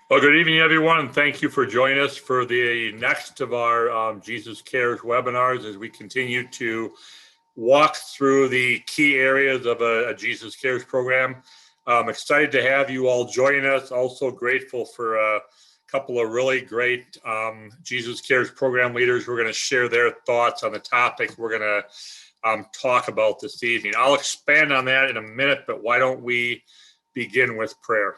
Well, good evening, everyone, and thank you for joining us for the next of our Jesus Cares webinars as we continue to walk through the key areas of a Jesus Cares program. I'm excited to have you all join us. Also grateful for a couple of really great Jesus Cares program leaders who are going to share their thoughts on the topic we're going to talk about this evening. I'll expand on that in a minute, but why don't we begin with prayer?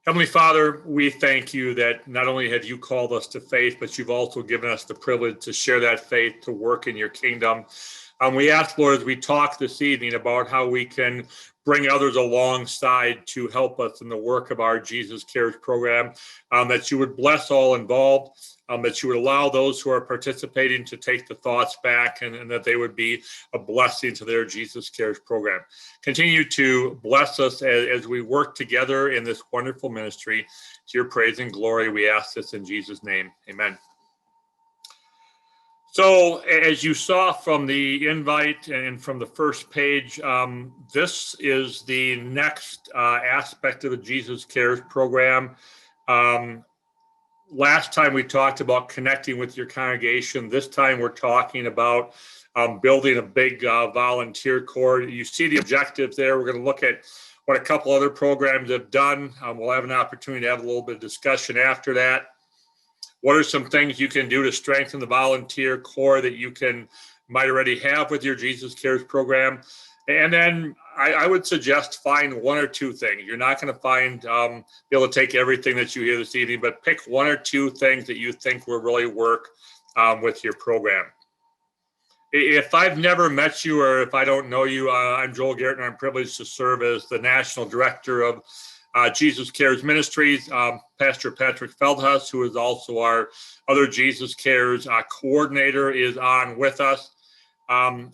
Heavenly Father, we thank you that not only have you called us to faith, but you've also given us the privilege to share that faith, to work in your kingdom. We ask, Lord, as we talk this evening about how we can bring others alongside to help us in the work of our Jesus Cares program, that you would bless all involved, that you would allow those who are participating to take the thoughts back and that they would be a blessing to their Jesus Cares program. Continue to bless us as we work together in this wonderful ministry. To your praise and glory, we ask this in Jesus' name. Amen. So as you saw from the invite and from the first page, this is the next aspect of the Jesus Cares program. Last time we talked about connecting with your congregation. This time we're talking about building a big volunteer corps. You see the objectives there. We're going to look at what a couple other programs have done. We'll have an opportunity to have a little bit of discussion after that. What are some things you can do to strengthen the volunteer corps that you might already have with your Jesus Cares program? And then I would suggest find one or two things. You're not going to be able to take everything that you hear this evening, but pick one or two things that you think will really work with your program. If I've never met you or if I don't know you, I'm Joel Gaertner. I'm privileged to serve as the National Director of Jesus Cares Ministries. Pastor Patrick Feldhus, who is also our other Jesus Cares coordinator, is on with us.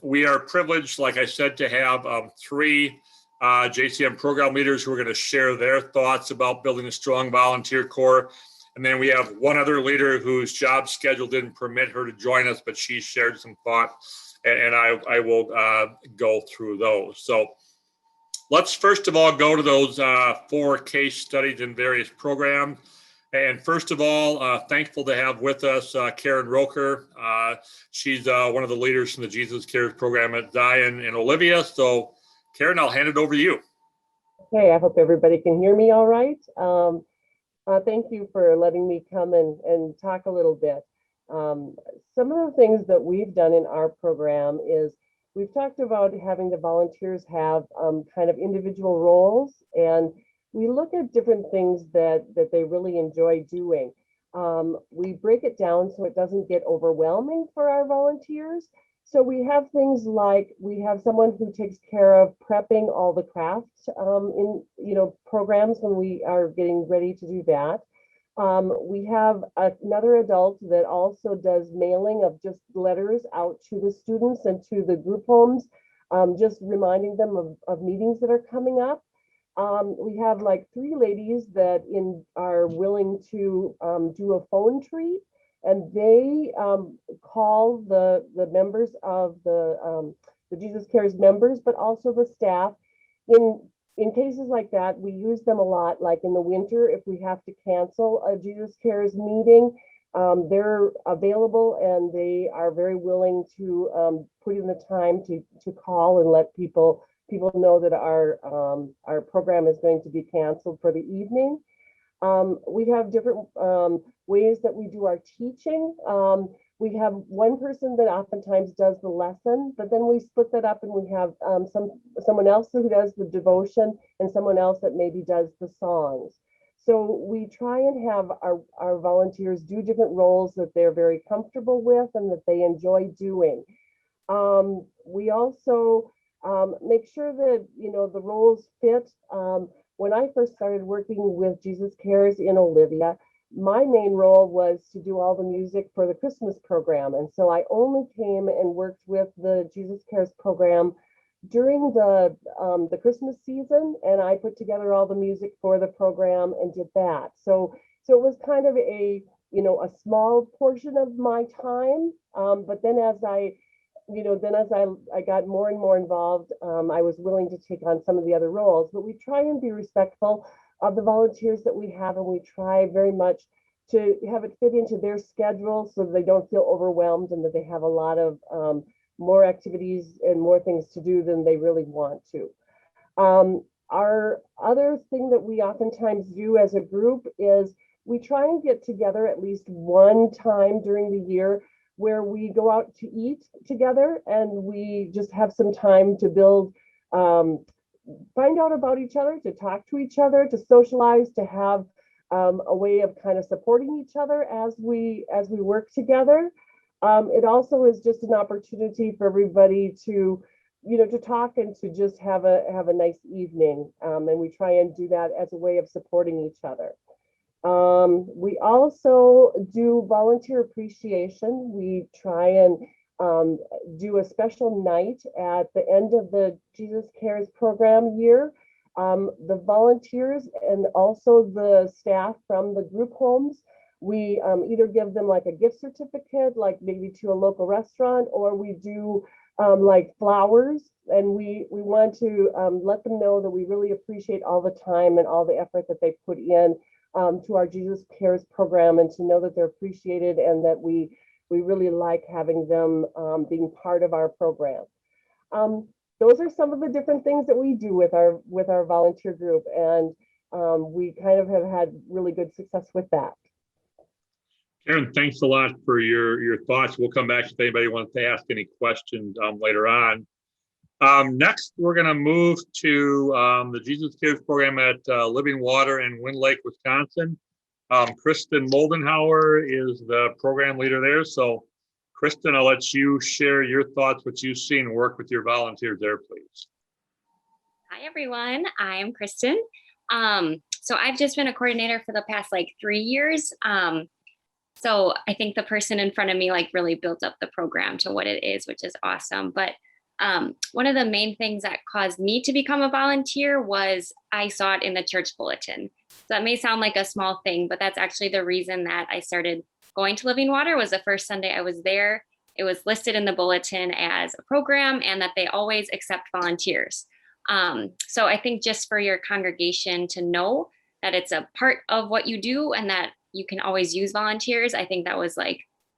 We are privileged, like I said, to have three JCM program leaders who are going to share their thoughts about building a strong volunteer corps. And then we have one other leader whose job schedule didn't permit her to join us, but she shared some thought, and I will go through those. So let's first of all go to those 4 case studies in various programs. And first of all, thankful to have with us Karen Roker. She's one of the leaders from the Jesus Cares program at Zion and Olivia. So Karen, I'll hand it over to you. Okay, I hope everybody can hear me all right. Thank you for letting me come and talk a little bit. Some of the things that we've done in our program is we've talked about having the volunteers have kind of individual roles, and we look at different things that they really enjoy doing. We break it down so it doesn't get overwhelming for our volunteers. So we have things like we have someone who takes care of prepping all the crafts in programs when we are getting ready to do that. We have another adult that also does mailing of just letters out to the students and to the group homes, just reminding them of meetings that are coming up. We have like 3 ladies that are willing to do a phone treat, and they call the members of the Jesus Cares members, but also the staff. In cases like that, we use them a lot, like in the winter, if we have to cancel a Jesus Cares meeting, they're available and they are very willing to put in the time to call and let people know that our program is going to be canceled for the evening. We have different ways that we do our teaching. We have one person that oftentimes does the lesson, but then we split that up and we have someone else who does the devotion and someone else that maybe does the songs. So we try and have our volunteers do different roles that they're very comfortable with and that they enjoy doing. We also make sure that the roles fit. When I first started working with Jesus Cares in Olivia, my main role was to do all the music for the Christmas program. And so I only came and worked with the Jesus Cares program during the Christmas season, and I put together all the music for the program and did that. So it was kind of a small portion of my time. But then as I got more and more involved, I was willing to take on some of the other roles. But we try and be respectful of the volunteers that we have, and we try very much to have it fit into their schedule so that they don't feel overwhelmed and that they have a lot of more activities and more things to do than they really want to. Our other thing that we oftentimes do as a group is we try and get together at least one time during the year where we go out to eat together and we just have some time to build, find out about each other, to talk to each other, to socialize, to have a way of kind of supporting each other as we work together. It also is just an opportunity for everybody to, to talk and to just have a nice evening. And we try and do that as a way of supporting each other. We also do volunteer appreciation. We try and do a special night at the end of the Jesus Cares program year. The volunteers and also the staff from the group homes, we either give them like a gift certificate, like maybe to a local restaurant, or we do like flowers, and we want to let them know that we really appreciate all the time and all the effort that they put in to our Jesus Cares program, and to know that they're appreciated and that we really like having them being part of our program. Those are some of the different things that we do with our volunteer group, and we kind of have had really good success with that. Karen, thanks a lot for your thoughts. We'll come back if anybody wants to ask any questions later on. Next, we're going to move to the Jesus Cares program at Living Water in Wind Lake, Wisconsin. Kristen Moldenhauer is the program leader there. So, Kristen, I'll let you share your thoughts, what you've seen, and work with your volunteers there, please. Hi, everyone. I'm Kristen. So I've just been a coordinator for the past 3 years. So I think the person in front of me really built up the program to what it is, which is awesome. But one of the main things that caused me to become a volunteer was I saw it in the church bulletin. So that may sound like a small thing, but that's actually the reason that I started going to Living Water. Was the first Sunday I was there. It was listed in the bulletin as a program and that they always accept volunteers. So I think just for your congregation to know that it's a part of what you do and that you can always use volunteers, I think that was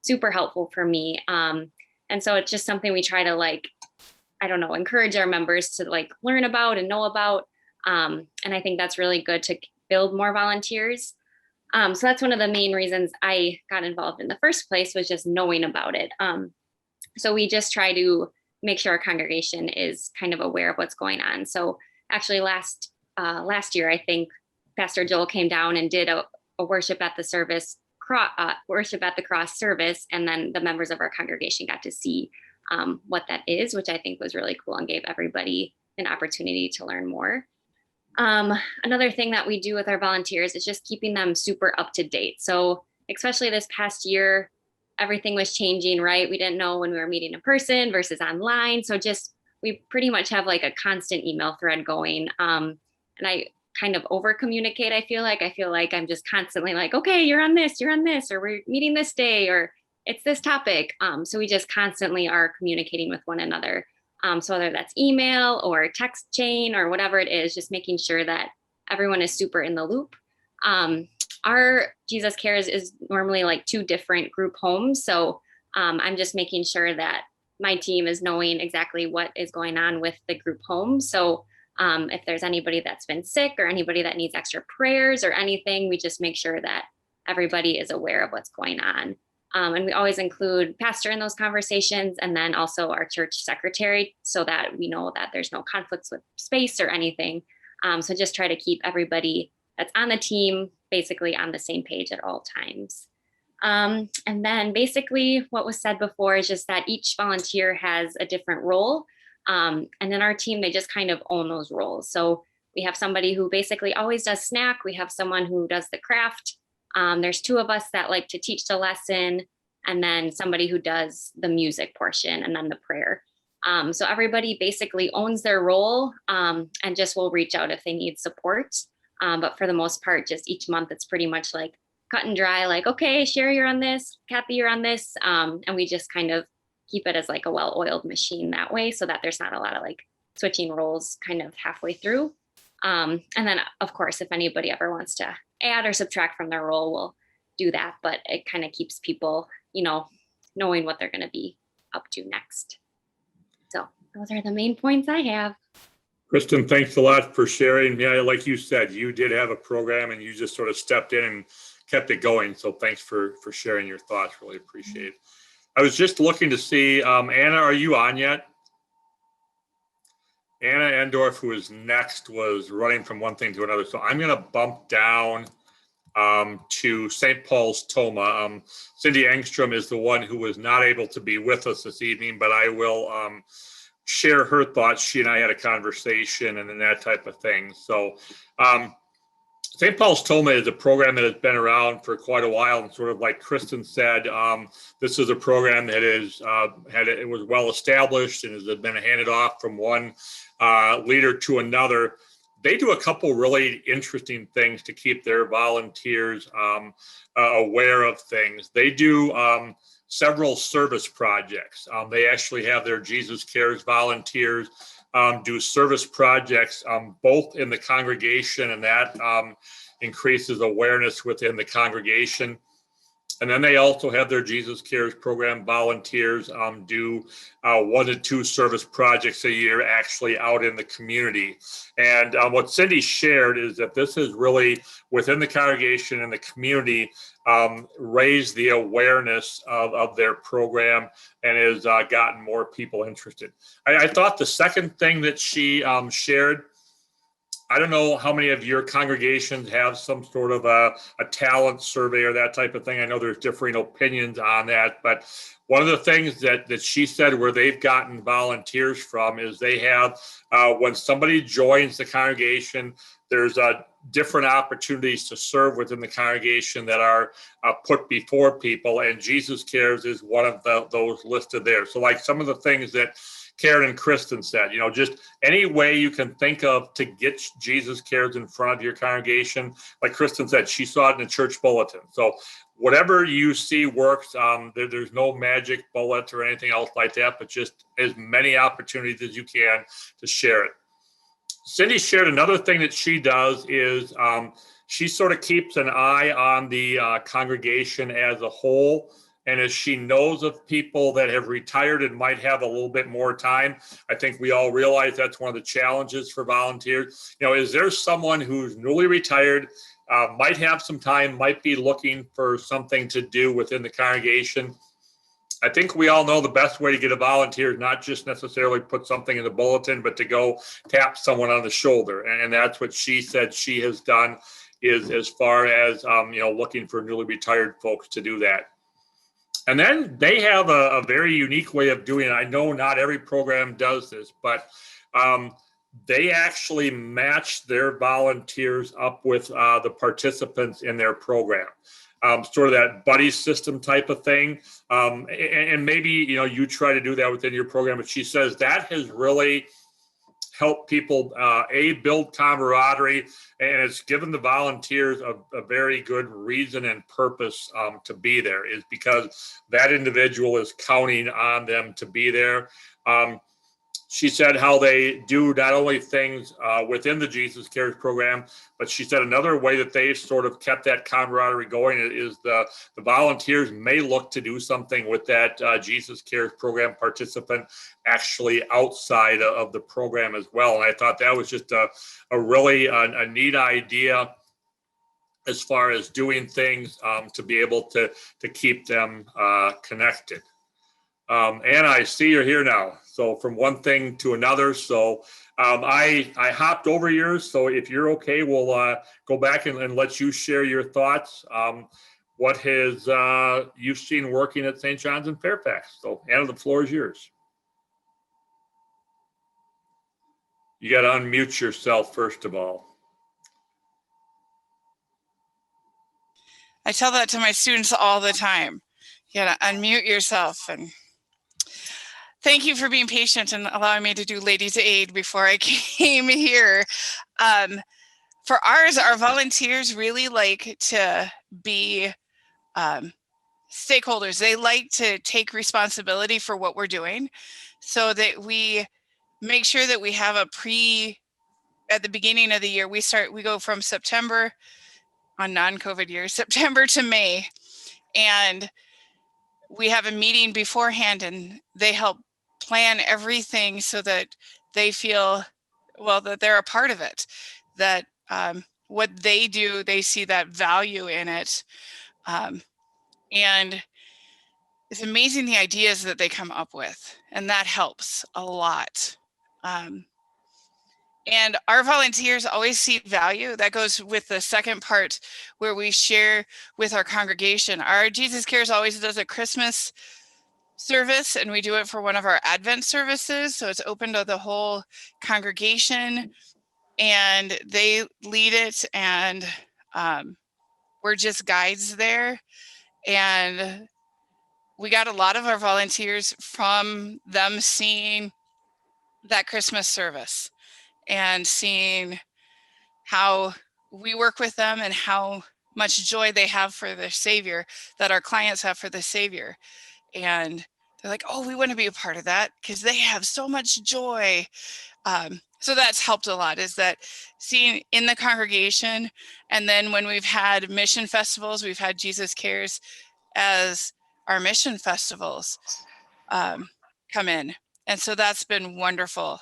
super helpful for me. And so it's just something we try to encourage our members to learn about and know about. And I think that's really good to build more volunteers. So that's one of the main reasons I got involved in the first place, was just knowing about it. So we just try to make sure our congregation is kind of aware of what's going on. So actually last year, I think Pastor Joel came down and did a worship at the service, worship at the cross service. And then the members of our congregation got to see what that is, which I think was really cool and gave everybody an opportunity to learn more. Another thing that we do with our volunteers is just keeping them super up to date. So especially this past year, everything was changing, right? We didn't know when we were meeting in person versus online. So we pretty much have a constant email thread going. And I kind of over communicate. I feel like I'm just constantly okay, you're on this, or we're meeting this day, or it's this topic. So we just constantly are communicating with one another. So whether that's email or text chain or whatever it is, just making sure that everyone is super in the loop. Our Jesus Cares is normally 2 different group homes. So I'm just making sure that my team is knowing exactly what is going on with the group home. So if there's anybody that's been sick or anybody that needs extra prayers or anything, we just make sure that everybody is aware of what's going on. And we always include pastor in those conversations, and then also our church secretary, so that we know that there's no conflicts with space or anything. So just try to keep everybody that's on the team basically on the same page at all times. And then basically what was said before is just that each volunteer has a different role. And in our team, they just kind of own those roles. So we have somebody who basically always does snack. We have someone who does the craft. There's 2 of us that like to teach the lesson, and then somebody who does the music portion and then the prayer. So everybody basically owns their role, and just will reach out if they need support. But for the most part, just each month, it's pretty much cut and dry, okay, Sherry, you're on this, Kathy, you're on this. And we just kind of keep it as a well-oiled machine that way, so that there's not a lot of switching roles kind of halfway through. And then, of course, if anybody ever wants to add or subtract from their role, we'll do that. But it kind of keeps people, knowing what they're going to be up to next. So those are the main points I have. Kristen, thanks a lot for sharing. Yeah, like you said, you did have a program and you just sort of stepped in and kept it going. So thanks for sharing your thoughts. Really appreciate it. I was just looking to see, Anna, are you on yet? Anna Endorf, who is next, was running from one thing to another. So I'm going to bump down to St. Paul's Toma. Cindy Engstrom is the one who was not able to be with us this evening, but I will share her thoughts. She and I had a conversation and then that type of thing. So St. Paul's Toma is a program that has been around for quite a while, and sort of like Kristen said, this is a program that is it was well established and has been handed off from one leader to another. They do a couple really interesting things to keep their volunteers aware of things. They do several service projects. They actually have their Jesus Cares volunteers do service projects both in the congregation, and that increases awareness within the congregation. And then they also have their Jesus Cares program volunteers do 1 to 2 service projects a year actually out in the community. And what Cindy shared is that this is really within the congregation and the community raised the awareness of their program and has gotten more people interested. I thought the second thing that she shared, I don't know how many of your congregations have some sort of a talent survey or that type of thing. I know there's differing opinions on that, but one of the things that she said where they've gotten volunteers from is they have, when somebody joins the congregation, there's different opportunities to serve within the congregation that are put before people, and Jesus Cares is one of those listed there. So like some of the things that Karen and Kristen said, just any way you can think of to get Jesus Cares in front of your congregation. Like Kristen said, she saw it in the church bulletin. So whatever you see works. There's no magic bullet or anything else like that, but just as many opportunities as you can to share it. Cindy shared another thing that she does is she sort of keeps an eye on the congregation as a whole. And as she knows of people that have retired and might have a little bit more time, I think we all realize that's one of the challenges for volunteers. Is there someone who's newly retired, might have some time, might be looking for something to do within the congregation? I think we all know the best way to get a volunteer is not just necessarily put something in the bulletin, but to go tap someone on the shoulder. And that's what she said she has done, is as far as, looking for newly retired folks to do that. And then they have a very unique way of doing it. I know not every program does this, but they actually match their volunteers up with the participants in their program. Sort of that buddy system type of thing. And maybe, you try to do that within your program, but she says that has really helped people, build camaraderie, and it's given the volunteers a very good reason and purpose to be there, is because that individual is counting on them to be there. She said how they do not only things within the Jesus Cares program, but she said another way that they've sort of kept that camaraderie going is the volunteers may look to do something with that Jesus Cares program participant actually outside of the program as well. And I thought that was just a really a neat idea as far as doing things to be able to keep them connected. Anna, I see you're here now. So from one thing to another. So I hopped over yours. So if you're okay, we'll go back and let you share your thoughts. What has you've seen working at St. John's in Fairfax? So Anna, the floor is yours. You got to unmute yourself first of all. I tell that to my students all the time. You got to unmute yourself. And thank you for being patient and allowing me to do Ladies Aid before I came here. For ours, our volunteers really like to be stakeholders. They like to take responsibility for what we're doing, so that we make sure that we have a at the beginning of the year, we go from September on non-COVID years, September to May, and we have a meeting beforehand, and they help plan everything so that they feel, well, that they're a part of it, that what they do, they see that value in it. And it's amazing the ideas that they come up with, and that helps a lot. And our volunteers always see value. That goes with the second part where we share with our congregation. Our Jesus Cares always does a Christmas service, and we do it for one of our Advent services. So it's open to the whole congregation, and they lead it, and we're just guides there. And we got a lot of our volunteers from them seeing that Christmas service and seeing how we work with them and how much joy they have for their Savior, that our clients have for the Savior. And they're like, oh, we want to be a part of that because they have so much joy. So that's helped a lot, is that seeing in the congregation. And then when we've had mission festivals, we've had Jesus Cares as our mission festivals come in. And so that's been wonderful.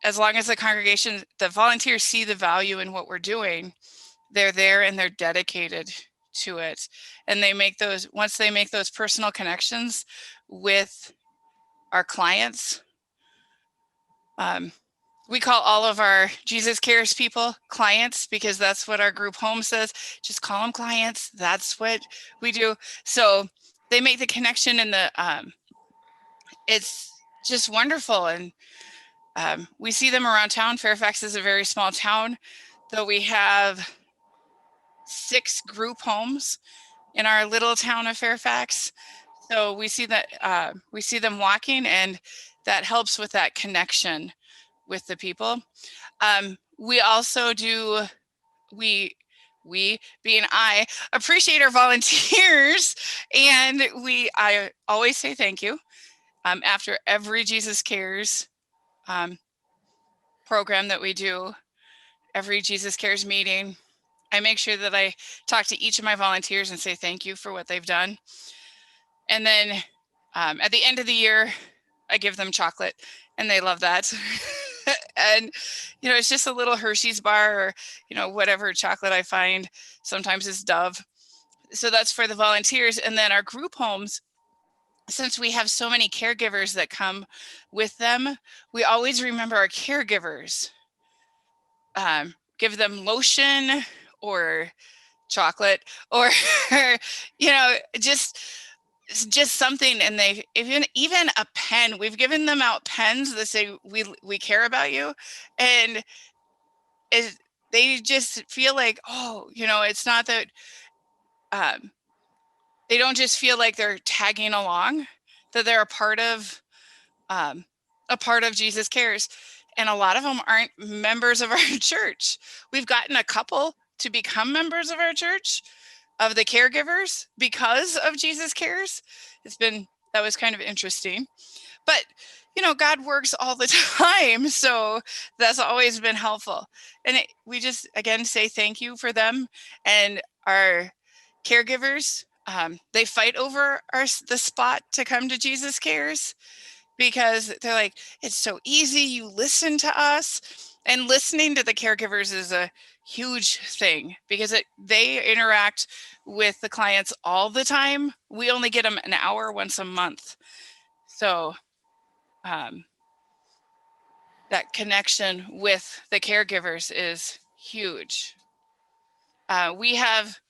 As long as the congregation, the volunteers see the value in what we're doing, they're there and they're dedicated to it. And they make those, once they make those personal connections with our clients, we call all of our Jesus Cares people clients, because that's what our group home says. Just call them clients. That's what we do. So they make the connection, and it's just wonderful. And we see them around town. Fairfax is a very small town, though we have 6 group homes in our little town of Fairfax. So we see that we see them walking, and that helps with that connection with the people. We also do, we being I appreciate our volunteers, and I always say thank you after every Jesus Cares program that we do, every Jesus Cares meeting. I make sure that I talk to each of my volunteers and say thank you for what they've done. And then at the end of the year, I give them chocolate, and they love that. And, you know, it's just a little Hershey's bar, or, you know, whatever chocolate I find. Sometimes it's Dove. So that's for the volunteers. And then our group homes, since we have so many caregivers that come with them, we always remember our caregivers. Give them lotion or chocolate, or, you know, just something. And they even a pen, we've given them out pens that say we care about you, and they just feel like, oh, you know, it's not that they don't just feel like they're tagging along, that they're a part of Jesus Cares. And a lot of them aren't members of our church. We've gotten a couple to become members of our church, of the caregivers, because of Jesus Cares. That was kind of interesting. But, you know, God works all the time. So that's always been helpful. And we just, again, say thank you for them. And our caregivers, they fight over the spot to come to Jesus Cares, because they're like, it's so easy. You listen to us. And listening to the caregivers is a huge thing, because they interact with the clients all the time. We only get them an hour once a month. So that connection with the caregivers is huge. We have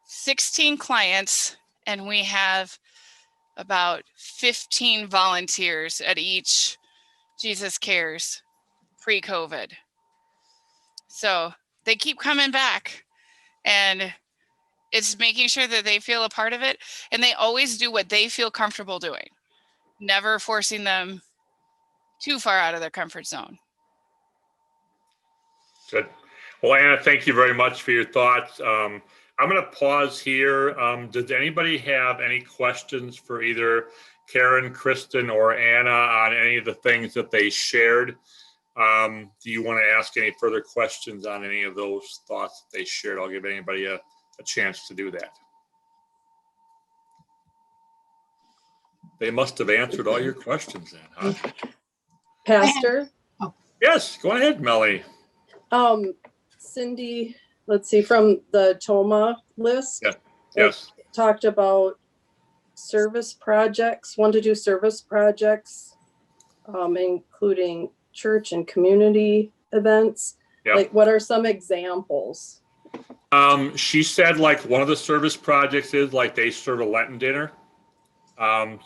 16 clients, and we have about 15 volunteers at each Jesus Cares pre-COVID. So they keep coming back, and it's making sure that they feel a part of it, and they always do what they feel comfortable doing, never forcing them too far out of their comfort zone. Good. Well, Anna, thank you very much for your thoughts. I'm going to pause here. Does anybody have any questions for either Karen, Kristen, or Anna on any of the things that they shared? Do you want to ask any further questions on any of those thoughts that they shared? I'll give anybody a chance to do that. They must have answered all your questions then, huh? Pastor? Yes, go ahead, Melanie. Cindy, let's see, from the TOMA list. Yeah. Yes. It talked about service projects, want to do service projects, including church and community events. Yeah. Like, what are some examples? She said like one of the service projects is like they serve a Lenten dinner.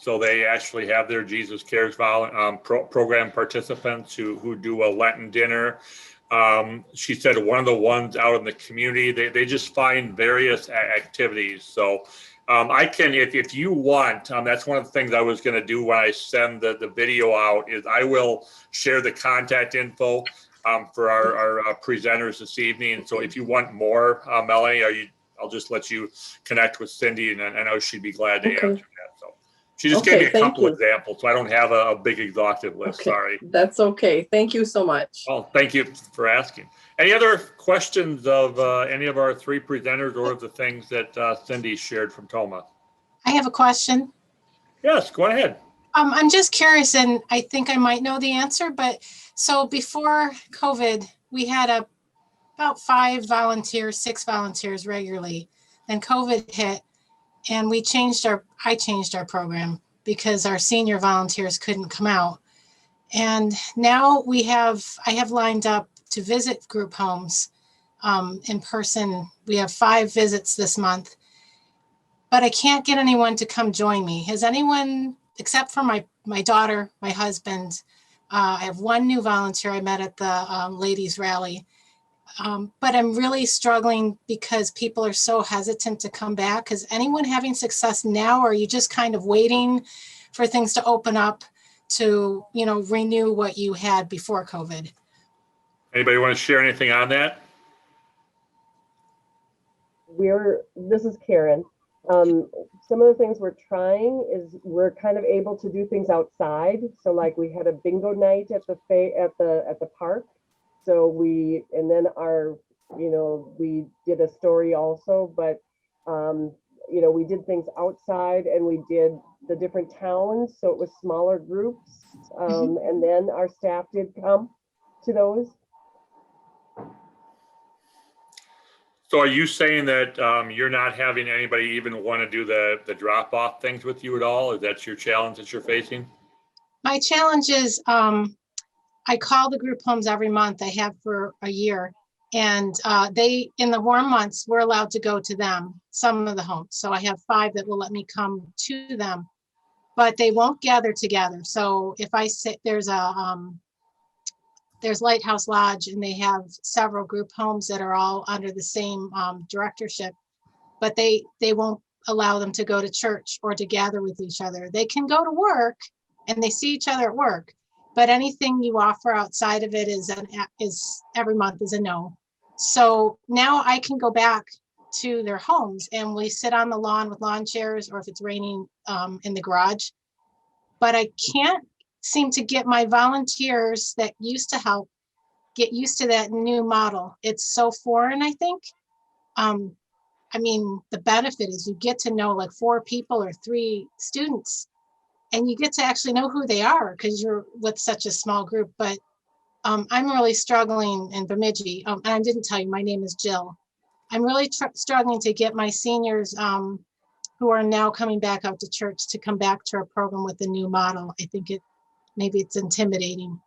So they actually have their Jesus Cares program participants who do a Lenten dinner. She said one of the ones out in the community, they just find various activities. So I can, if you want, that's one of the things I was going to do when I send the video out is I will share the contact info for our presenters this evening. And so if you want more, Melanie, I'll just let you connect with Cindy, and I know she'd be glad to answer that. So she just gave me a couple examples, so I don't have a big exhaustive list. Okay. Sorry. That's okay. Thank you so much. Oh, thank you for asking. Any other questions of any of our three presenters or of the things that Cindy shared from TOMA? I have a question. Yes, go ahead. I'm just curious, and I think I might know the answer, but so before COVID, we had about 6 volunteers regularly. Then COVID hit, and I changed our program because our senior volunteers couldn't come out. And now I have lined up to visit group homes in person. We have 5 visits this month, but I can't get anyone to come join me. Has anyone, except for my daughter, my husband, I have one new volunteer I met at the ladies rally, but I'm really struggling because people are so hesitant to come back. Is anyone having success now, or are you just kind of waiting for things to open up to, renew what you had before COVID? Anybody want to share anything on that? This is Karen. Some of the things we're trying is we're kind of able to do things outside. So like we had a bingo night at the park. So we did a story also, but we did things outside and we did the different towns. So it was smaller groups. And then our staff did come to those. So are you saying that you're not having anybody even want to do the drop-off things with you at all? Is that your challenge that you're facing? My challenge is I call the group homes every month. I have for a year. And in the warm months, we're allowed to go to them, some of the homes. So I have 5 that will let me come to them, but they won't gather together. So if I sit, there's Lighthouse Lodge, and they have several group homes that are all under the same directorship, but they won't allow them to go to church or to gather with each other. They can go to work and they see each other at work, but anything you offer outside of it is every month is a no. So now I can go back to their homes and we sit on the lawn with lawn chairs, or if it's raining, in the garage. But I can't seem to get my volunteers that used to help get used to that new model. It's so foreign, I think. The benefit is you get to know like 4 people or 3 students, and you get to actually know who they are because you're with such a small group. But I'm really struggling in Bemidji. And I didn't tell you, my name is Jill. I'm really struggling to get my seniors who are now coming back out to church to come back to our program with the new model. I think maybe it's intimidating.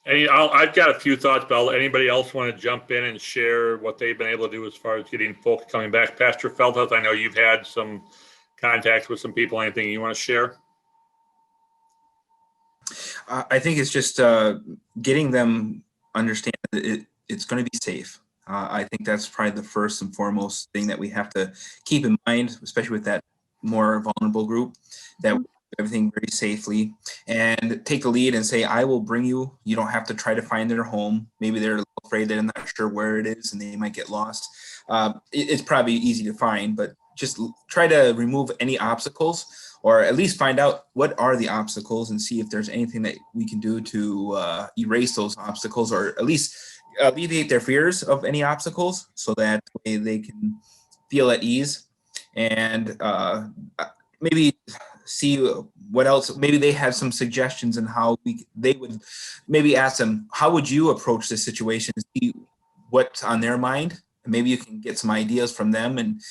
I've got a few thoughts, but anybody else want to jump in and share what they've been able to do as far as getting folks coming back? Pastor Feldhus, I know you've had some contact with some people. Anything you want to share? I think it's just getting them understand that it's going to be safe. I think that's probably the first and foremost thing that we have to keep in mind, especially with that more vulnerable group, that we do everything very safely, and take the lead and say, I will bring you. You don't have to try to find their home. Maybe they're a little afraid, they're not sure where it is and they might get lost. It's probably easy to find, but just try to remove any obstacles or at least find out what are the obstacles and see if there's anything that we can do to erase those obstacles, or at least alleviate their fears of any obstacles, so that way they can feel at ease. And maybe see what else, maybe they have some suggestions on how they would maybe ask them, how would you approach this situation, see what's on their mind, and maybe you can get some ideas from them. And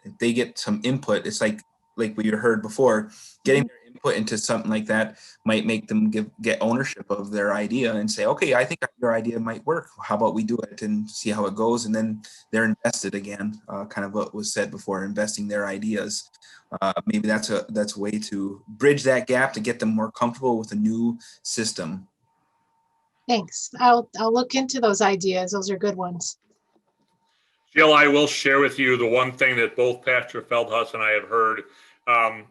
if they get some input, it's like we heard before, getting their input into something like that might make them get ownership of their idea and say, okay, I think your idea might work. How about we do it and see how it goes? And then they're invested again, kind of what was said before, investing their ideas. Maybe that's a way to bridge that gap to get them more comfortable with a new system. Thanks. I'll look into those ideas. Those are good ones. Jill, I will share with you the one thing that both Pastor Feldhus and I have heard,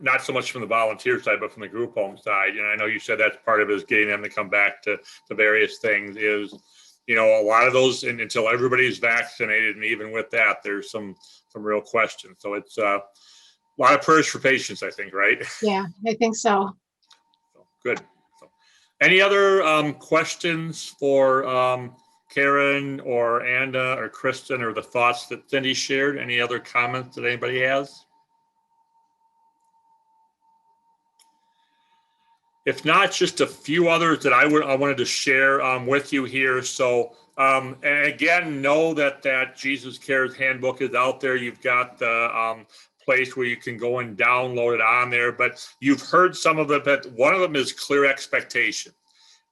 not so much from the volunteer side, but from the group home side. And I know you said that's part of it, is getting them to come back to various things, is, you know, a lot of those, and until everybody's vaccinated, and even with that, there's some real questions. So it's a lot of prayers for patience, I think, right? Yeah, I think so. Good. So, any other questions for Karen or Anna or Kristen, or the thoughts that Cindy shared? Any other comments that anybody has? If not, just a few others that I wanted to share with you here. So, and again, know that Jesus Cares Handbook is out there. You've got the place where you can go and download it on there, but you've heard some of it, but one of them is clear expectation.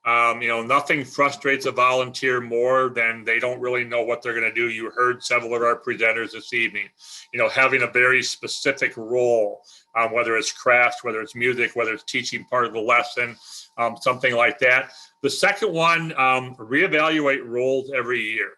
You know, nothing frustrates a volunteer more than they don't really know what they're going to do. You heard several of our presenters this evening, you know, having a very specific role, whether it's crafts, whether it's music, whether it's teaching part of the lesson, something like that. The second one, reevaluate roles every year.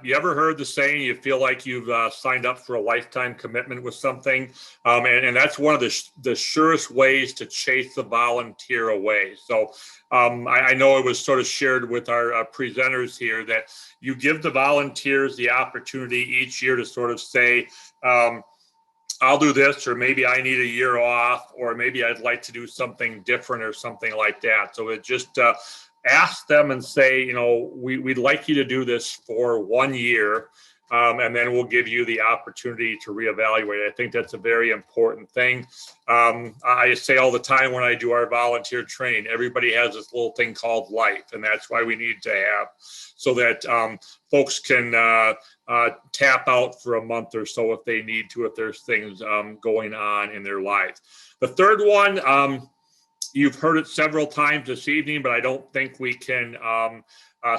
You ever heard the saying, you feel like you've signed up for a lifetime commitment with something? And that's one of the surest ways to chase the volunteer away. So I know it was sort of shared with our presenters here that you give the volunteers the opportunity each year to sort of say, I'll do this, or maybe I need a year off, or maybe I'd like to do something different or something like that. So it just ask them and say, you know, we'd like you to do this for 1 year, and then we'll give you the opportunity to reevaluate. I think that's a very important thing. I say all the time when I do our volunteer training, everybody has this little thing called life, and that's why we need to have, so that folks can tap out for a month or so if they need to, if there's things going on in their lives. The third one, you've heard it several times this evening, but I don't think we can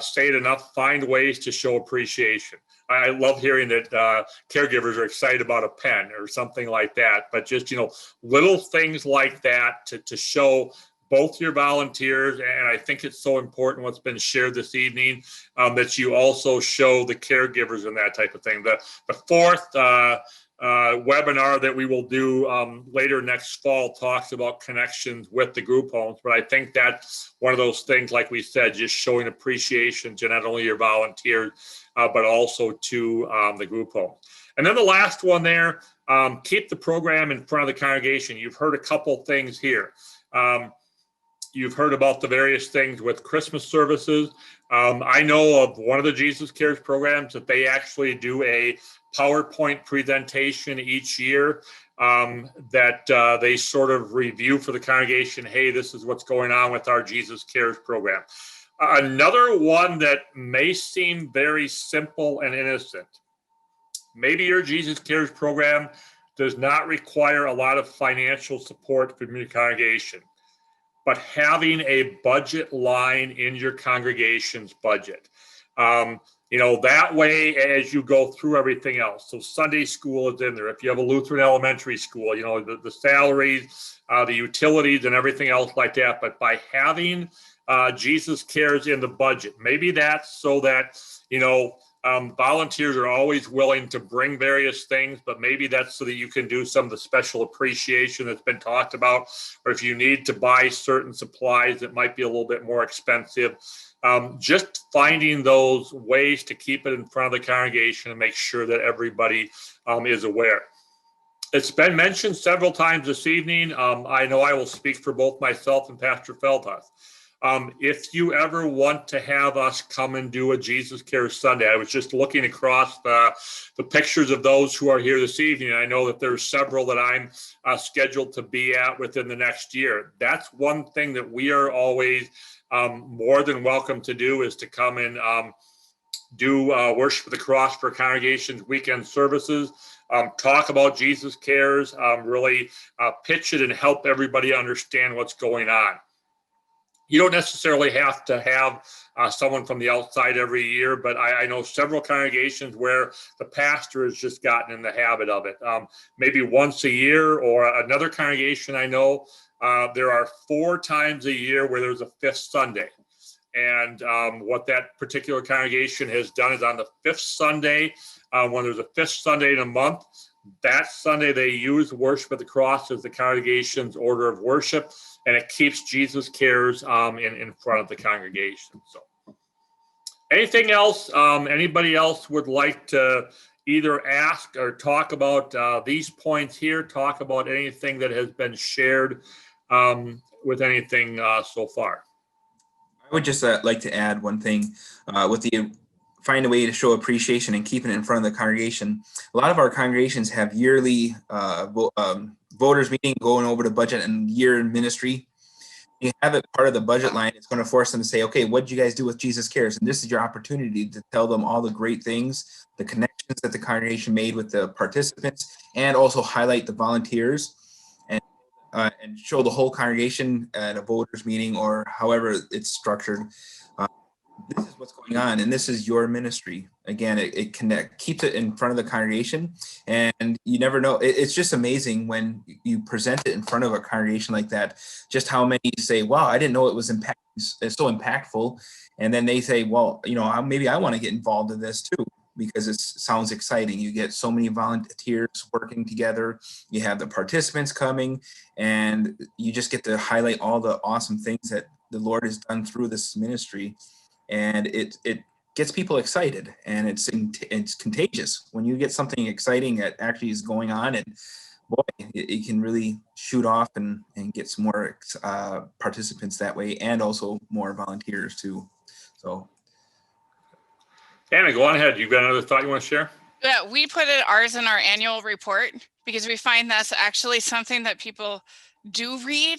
say it enough. Find ways to show appreciation. I love hearing that caregivers are excited about a pen or something like that, but just, you know, little things like that to show both your volunteers, and I think it's so important what's been shared this evening, that you also show the caregivers and that type of thing. The fourth webinar that we will do later next fall talks about connections with the group homes, but I think that's one of those things, like we said, just showing appreciation to not only your volunteers, but also to the group home. And then the last one there, keep the program in front of the congregation. You've heard a couple things here. You've heard about the various things with Christmas services. I know of one of the Jesus Cares programs that they actually do a PowerPoint presentation each year that they sort of review for the congregation. Hey, this is what's going on with our Jesus Cares program. Another one that may seem very simple and innocent. Maybe your Jesus Cares program does not require a lot of financial support from your congregation, but having a budget line in your congregation's budget. You know, that way, as you go through everything else. So Sunday school is in there. If you have a Lutheran elementary school, you know, the salaries, the utilities and everything else like that. But by having Jesus Cares in the budget, maybe that's so that, you know, volunteers are always willing to bring various things, but maybe that's so that you can do some of the special appreciation that's been talked about, or if you need to buy certain supplies that might be a little bit more expensive. Just finding those ways to keep it in front of the congregation and make sure that everybody is aware. It's been mentioned several times this evening. I know I will speak for both myself and Pastor Feldhus. If you ever want to have us come and do a Jesus Cares Sunday, I was just looking across the pictures of those who are here this evening. I know that there's several that I'm scheduled to be at within the next year. That's one thing that we are always more than welcome to do, is to come and do worship of the cross for congregations, weekend services, talk about Jesus Cares, really pitch it and help everybody understand what's going on. You don't necessarily have to have someone from the outside every year, but I know several congregations where the pastor has just gotten in the habit of it. Maybe once a year, or another congregation I know, there are 4 times a year where there's a 5th Sunday. And what that particular congregation has done is on the 5th Sunday, when there's a 5th Sunday in a month, that Sunday they use worship of the cross as the congregation's order of worship, and it keeps Jesus Cares in front of the congregation. So, anything else? Anybody else would like to either ask or talk about these points here? Talk about anything that has been shared with anything so far? I would just like to add one thing with the find a way to show appreciation and keeping it in front of the congregation. A lot of our congregations have yearly voters meeting, going over the budget and year in ministry. You have it part of the budget line. It's going to force them to say, okay, what did you guys do with Jesus Cares? And this is your opportunity to tell them all the great things, the connections that the congregation made with the participants, and also highlight the volunteers and show the whole congregation at a voters meeting or however it's structured. This is what's going on, and this is your ministry. Again, it keeps it in front of the congregation, and you never know. It's just amazing when you present it in front of a congregation like that, just how many say, wow, I didn't know it was it's so impactful. And then they say, well, maybe I want to get involved in this too, because it sounds exciting. You get so many volunteers working together. You have the participants coming, and you just get to highlight all the awesome things that the Lord has done through this ministry. And it gets people excited, and it's contagious when you get something exciting that actually is going on, and boy, it can really shoot off and get some more participants that way, and also more volunteers too. So, Anna, go on ahead. You've got another thought you want to share? Yeah, we put ours in our annual report because we find that's actually something that people do read.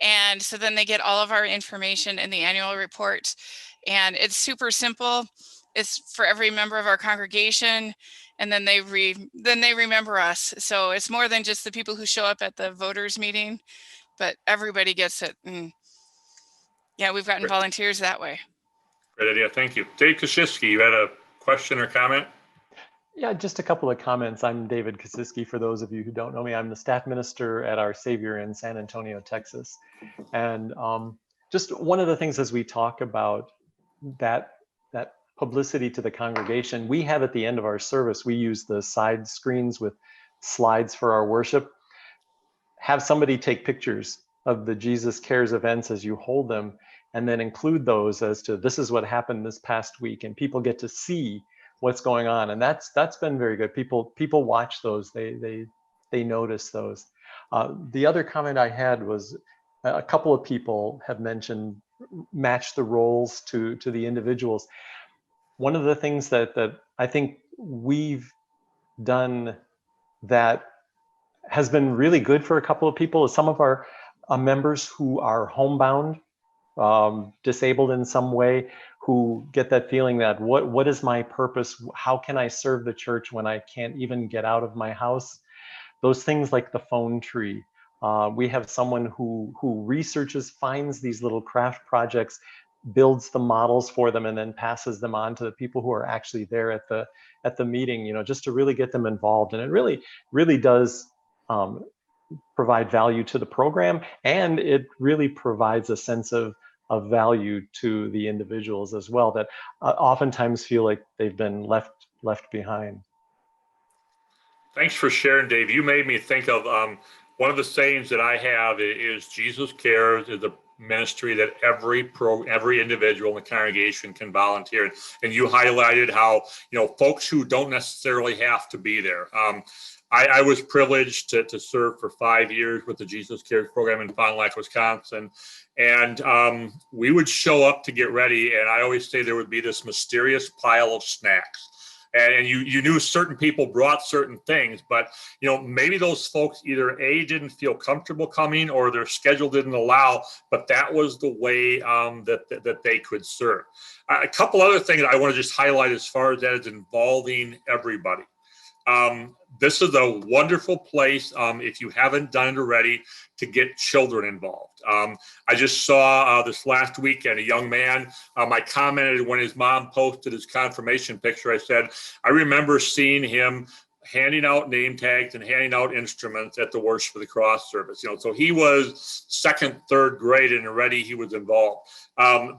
And so then they get all of our information in the annual report. And it's super simple. It's for every member of our congregation. And then they remember us. So it's more than just the people who show up at the voters meeting, but everybody gets it. And yeah, we've gotten volunteers that way. Great idea. Thank you. Dave Koschiski, you had a question or comment? Yeah, just a couple of comments. I'm David Koschiski. For those of you who don't know me, I'm the staff minister at Our Savior in San Antonio, Texas. And just one of the things as we talk about that publicity to the congregation, we have at the end of our service, we use the side screens with slides for our worship. Have somebody take pictures of the Jesus Cares events as you hold them, and then include those as to this is what happened this past week, and people get to see what's going on. And that's been very good. People watch those, they notice those. The other comment I had was a couple of people have mentioned match the roles to the individuals. One of the things that I think we've done that has been really good for a couple of people is some of our members who are homebound, disabled in some way, who get that feeling that what is my purpose? How can I serve the church when I can't even get out of my house? Those things like the phone tree. We have someone who researches, finds these little craft projects, builds the models for them, and then passes them on to the people who are actually there at the meeting, just to really get them involved. And it really does provide value to the program, and it really provides a sense of value to the individuals as well, that oftentimes feel like they've been left behind. Thanks for sharing, Dave. You made me think of one of the sayings that I have is Jesus Cares is a ministry that every individual in the congregation can volunteer. And you highlighted how, folks who don't necessarily have to be there. I was privileged to serve for 5 years with the Jesus Cares program in Fond du Lac, Wisconsin. And we would show up to get ready. And I always say there would be this mysterious pile of snacks. And you knew certain people brought certain things, but maybe those folks either A, didn't feel comfortable coming, or their schedule didn't allow, but that was the way that they could serve. A couple other things I want to just highlight as far as that is involving everybody. This is a wonderful place, if you haven't done it already, to get children involved. I just saw this last weekend a young man. I commented when his mom posted his confirmation picture. I said, I remember seeing him handing out name tags and handing out instruments at the Worship of the Cross service. So he was second, third grade, and already he was involved.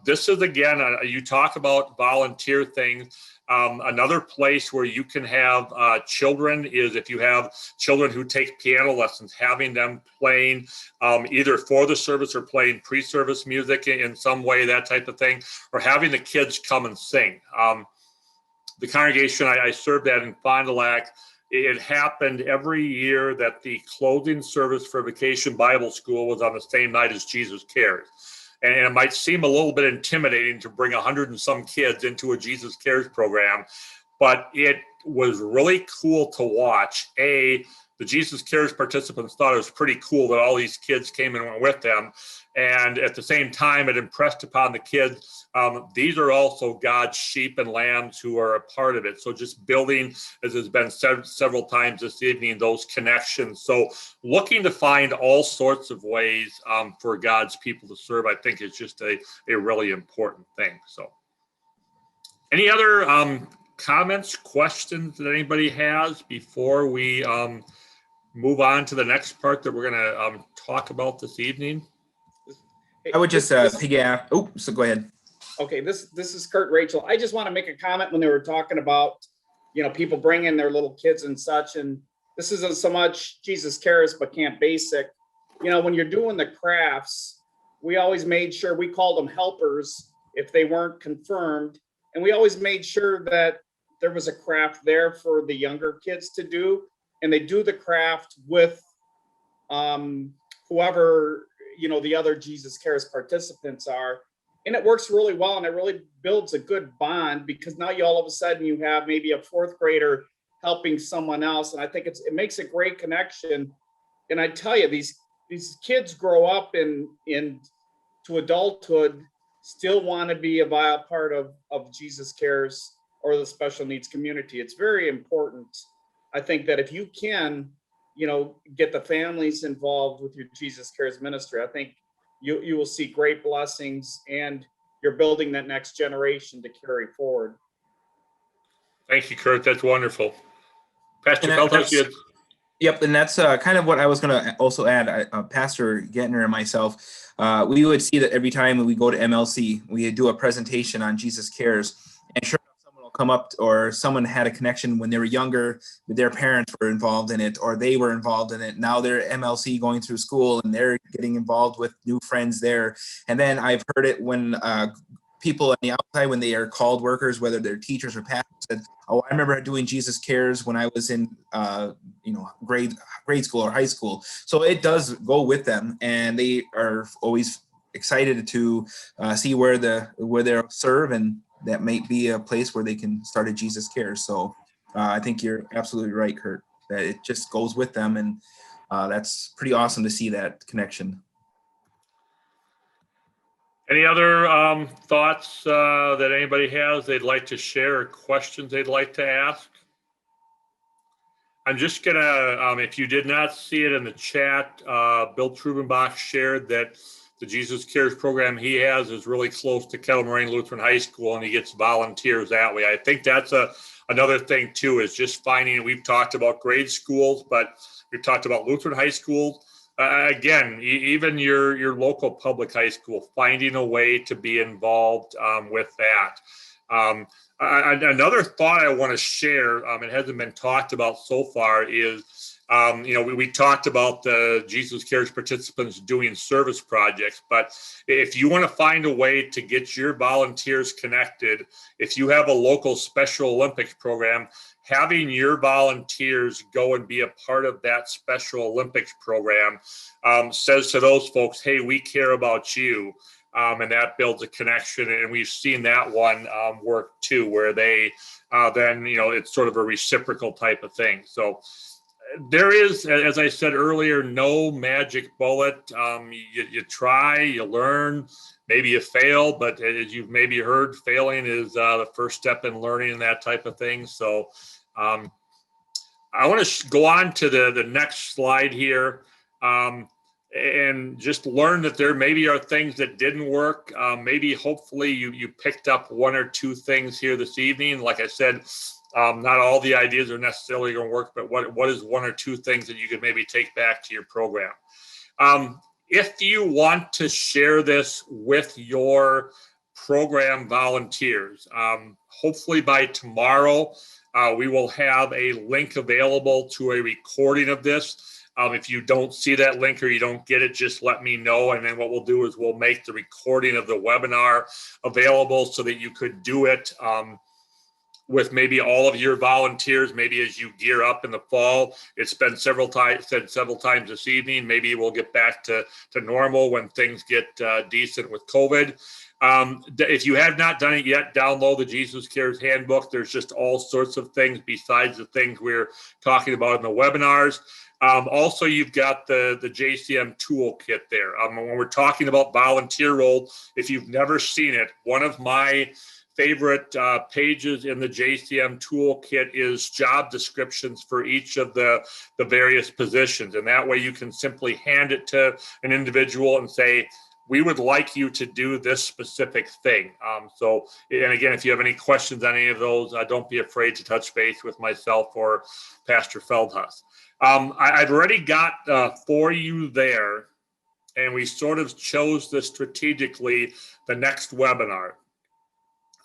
This is, again, you talk about volunteer things. Another place where you can have children is if you have children who take piano lessons, having them playing either for the service or playing pre-service music in some way, that type of thing, or having the kids come and sing. The congregation I served at in Fond du Lac, it happened every year that the closing service for Vacation Bible School was on the same night as Jesus Cares. And it might seem a little bit intimidating to bring 100 and some kids into a Jesus Cares program, but it was really cool to watch. The Jesus Cares participants thought it was pretty cool that all these kids came and went with them. And at the same time, it impressed upon the kids, these are also God's sheep and lambs who are a part of it. So just building, as has been said several times this evening, those connections. So looking to find all sorts of ways for God's people to serve, I think is just a really important thing. So any other comments, questions that anybody has before we move on to the next part that we're going to talk about this evening? I would just piggyback. Oh, so go ahead. Okay, this is Kurt Rachel. I just want to make a comment when they were talking about, people bringing their little kids and such. And this isn't so much Jesus Cares, but Camp Basic. When you're doing the crafts, we always made sure we called them helpers if they weren't confirmed. And we always made sure that there was a craft there for the younger kids to do. And they do the craft with whoever, the other Jesus Cares participants are. And it works really well, and it really builds a good bond, because now all of a sudden you have maybe a fourth grader helping someone else. And I think it makes a great connection. And I tell you, these kids grow up to adulthood, still want to be a vital part of Jesus Cares or the special needs community. It's very important. I think that if you can, get the families involved with your Jesus Cares ministry, I think you will see great blessings, and you're building that next generation to carry forward. Thank you, Kurt. That's wonderful. Pastor Feldhus. Yep, and that's kind of what I was going to also add. Pastor Gaertner and myself, we would see that every time we go to MLC, we do a presentation on Jesus Cares, and sure enough, someone will come up, or someone had a connection when they were younger, their parents were involved in it, or they were involved in it. Now they're MLC going through school, and they're getting involved with new friends there. And then I've heard it when people on the outside, when they are called workers, whether they're teachers or pastors, said, "Oh, I remember doing Jesus Cares when I was in, grade school or high school." So it does go with them, and they are always excited to see where they'll serve, and that might be a place where they can start a Jesus Cares. So I think you're absolutely right, Kurt, that it just goes with them, and that's pretty awesome to see that connection. Any other thoughts that anybody has they'd like to share, or questions they'd like to ask? I'm just gonna, if you did not see it in the chat, Bill Trubenbach shared that the Jesus Cares program he has is really close to Kettle Moraine Lutheran High School, and he gets volunteers that way. I think that's another thing too, is just finding, we've talked about grade schools, but we've talked about Lutheran high schools. Again, even your local public high school, finding a way to be involved with that. Another thought I want to share, it hasn't been talked about so far, is, we talked about the Jesus Cares participants doing service projects, but if you want to find a way to get your volunteers connected, if you have a local Special Olympics program, having your volunteers go and be a part of that Special Olympics program says to those folks, hey, we care about you. And that builds a connection. And we've seen that one work too, where they then, it's sort of a reciprocal type of thing. So there is, as I said earlier, no magic bullet. You try, you learn, maybe you fail, but as you've maybe heard, failing is the first step in learning and that type of thing. So I want to go on to the next slide here. And just learn that there maybe are things that didn't work. Maybe hopefully you picked up one or two things here this evening. Like I said, not all the ideas are necessarily going to work, but what is one or two things that you could maybe take back to your program? If you want to share this with your program volunteers, hopefully by tomorrow, we will have a link available to a recording of this. If you don't see that link or you don't get it, just let me know. And then what we'll do is we'll make the recording of the webinar available so that you could do it with maybe all of your volunteers, maybe as you gear up in the fall. It's been said several times this evening. Maybe we'll get back to normal when things get decent with COVID. If you have not done it yet, download the Jesus Cares Handbook. There's just all sorts of things besides the things we're talking about in the webinars. Also, you've got the JCM toolkit there. When we're talking about volunteer role, if you've never seen it, one of my favorite pages in the JCM toolkit is job descriptions for each of the various positions. And that way you can simply hand it to an individual and say, we would like you to do this specific thing. And again, if you have any questions on any of those, don't be afraid to touch base with myself or Pastor Feldhus. I've already got for you there, and we sort of chose this strategically, the next webinar.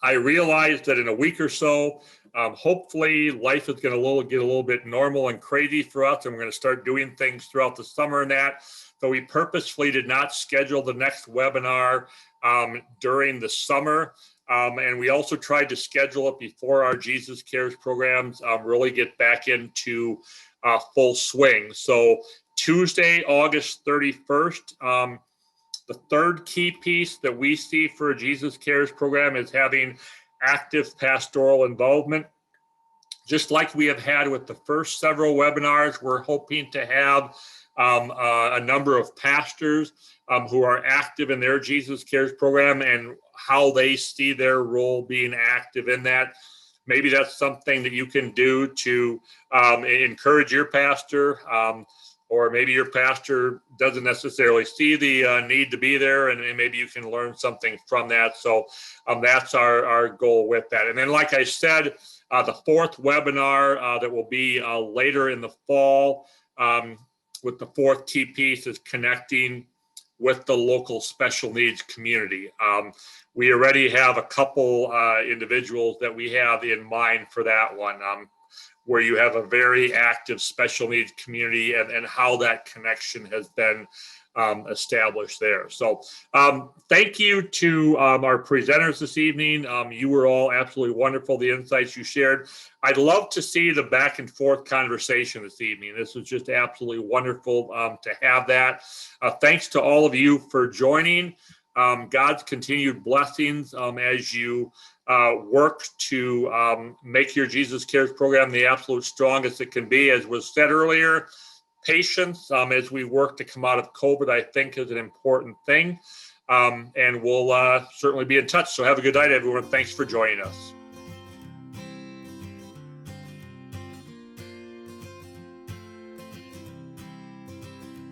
I realized that in a week or so, hopefully life is going to get a little bit normal and crazy for us, and we're going to start doing things throughout the summer and that. So we purposefully did not schedule the next webinar during the summer. And we also tried to schedule it before our Jesus Cares programs really get back into full swing. So Tuesday, August 31st, the third key piece that we see for a Jesus Cares program is having active pastoral involvement. Just like we have had with the first several webinars, we're hoping to have a number of pastors who are active in their Jesus Cares program and how they see their role being active in that. Maybe that's something that you can do to encourage your pastor, or maybe your pastor doesn't necessarily see the need to be there, and maybe you can learn something from that. So that's our goal with that. And then, like I said, the fourth webinar that will be later in the fall with the fourth key piece is connecting with the local special needs community. We already have a couple individuals that we have in mind for that one, where you have a very active special needs community and how that connection has been established there. So thank you to our presenters this evening. You were all absolutely wonderful, the insights you shared. I'd love to see the back and forth conversation this evening. This was just absolutely wonderful to have that. Thanks to all of you for joining. God's continued blessings as you work to make your Jesus Cares program the absolute strongest it can be. As was said earlier, patience as we work to come out of COVID, I think, is an important thing. And we'll certainly be in touch. So have a good night, everyone. Thanks for joining us.